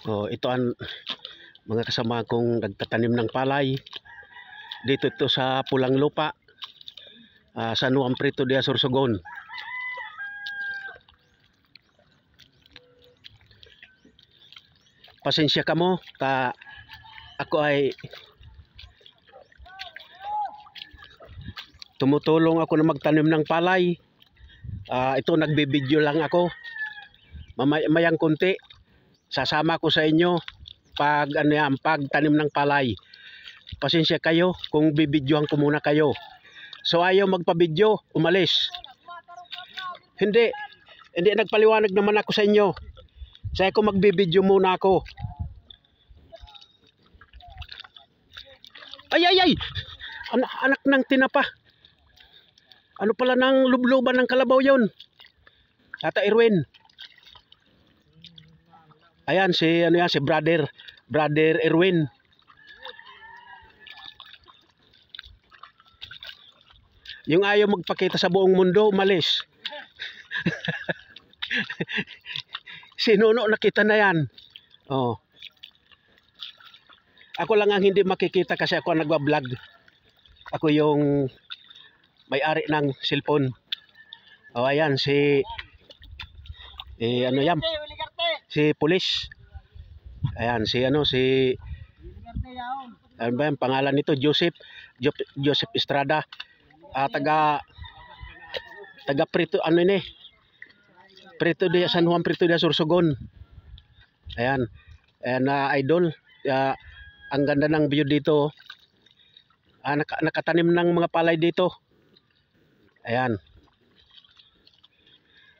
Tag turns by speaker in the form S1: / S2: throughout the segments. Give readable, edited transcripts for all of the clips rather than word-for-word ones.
S1: Oh, ito ang mga kasama kong nagtatanim ng palay. Dito ito sa Pulang Lupa, San Juan Prieto de Sorsogon. Pasensya ka mo, ako ay tumutulong ako na magtanim ng palay. Ito nagbibideo lang ako. Mamayang konti sasama ko sa inyo pagtanim ng palay. Pasensya kayo kung bibidyohan ko muna kayo. So ayaw magpa-video, umalis. Hindi nagpaliwanag naman ako sa inyo. Saya ko magbibideo muna ako. Ay! Anak ng tinapa. Ano pala ng lubluban ng kalabaw yon? Tata Erwin. Ayan si brother Erwin. Yung ayaw magpakita sa buong mundo, umalis. Si Nuno nakita na yan. Oh. Ako lang ang hindi makikita kasi ako ang nagwa-vlog. Ako yung may-ari ng cellphone. Oh, ayan si ano yan? Si pulis. Ayan si ano ba yung pangalan nito? Joseph Estrada. Taga Prieto Prieto de San Juan Prieto de Sorsogon. Ayan idol. Ang ganda ng view dito. Nakatanim ng mga palay dito. Ayan.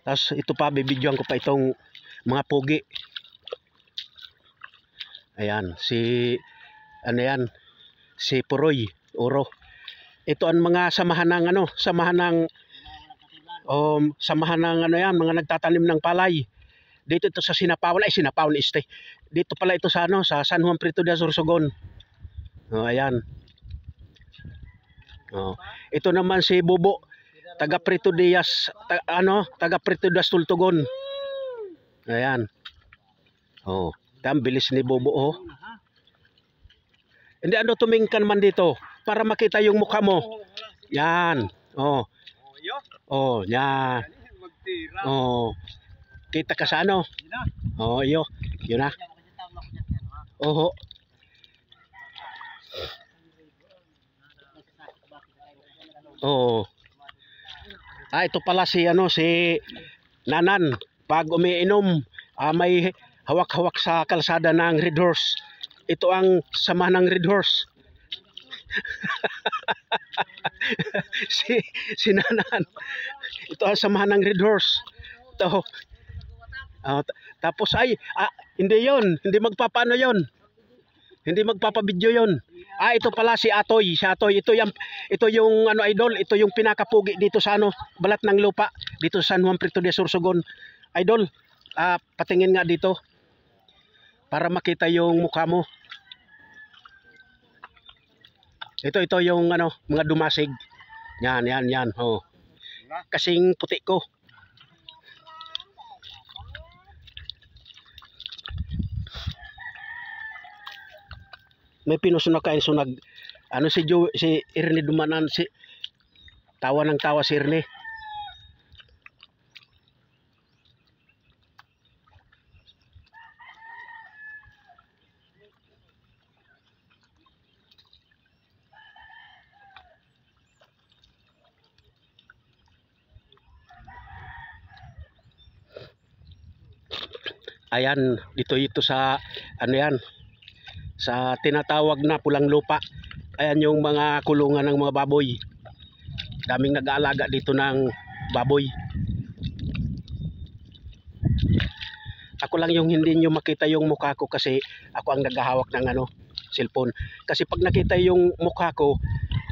S1: Tapos ito pa, bibidyohan ko pa itong mga pugi. Ayan, si Puroy Oro. Ito ang mga samahan ng mga nagtatanim ng palay. Dito ito sa Sinapawan, Dito pala ito sa sa San Juan Prieto de Sorsogon. Oh, ayan. Oh, ito naman si Bubo, taga Prieto Diaz, taga Prieto de Tultugon. Ayan. Oh, bilis ni Bubo oh. Hindi tumingkan man dito para makita yung mukha mo. Yan. Oh. Oh, yan. Oh. Kita ka sa ano? Oh, yun na. Oh. Oh. Ito pala si Nanan. Pag umiinom, may hawak-hawak sa kalsada ng Red Horse. Ito ang sama ng Red Horse. si Nanan. Ito ang samahan ng Red Horse. Ito. Tapos hindi yon, hindi magpapaano yon. Hindi magpapabidyo yon. Ito pala si Atoy. Ito yung idol, ito yung pinakapugi dito sa balat ng lupa dito sa San Juan Prieto de Sorsogon. Idol, patingin nga dito para makita yung mukha mo. Ito yung mga dumasig. Yan. Oh. Kasing puti ko. May pinusunakain sunag. Si Ernie dumanan tawa ng tawa si Ernie. Ayan, dito sa sa tinatawag na Pulang Lupa. Ayan yung mga kulungan ng mga baboy. Daming nag-aalaga dito ng baboy. Ako lang yung hindi nyo makita yung mukha ko kasi ako ang naghahawak ng cellphone. Kasi pag nakita yung mukha ko,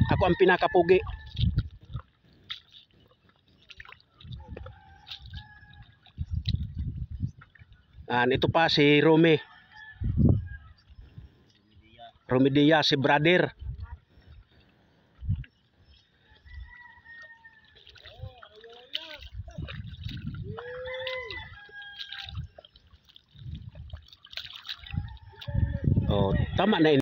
S1: ako ang pinakapugi. Ito pa si Romy Diaz, si brother. Tama na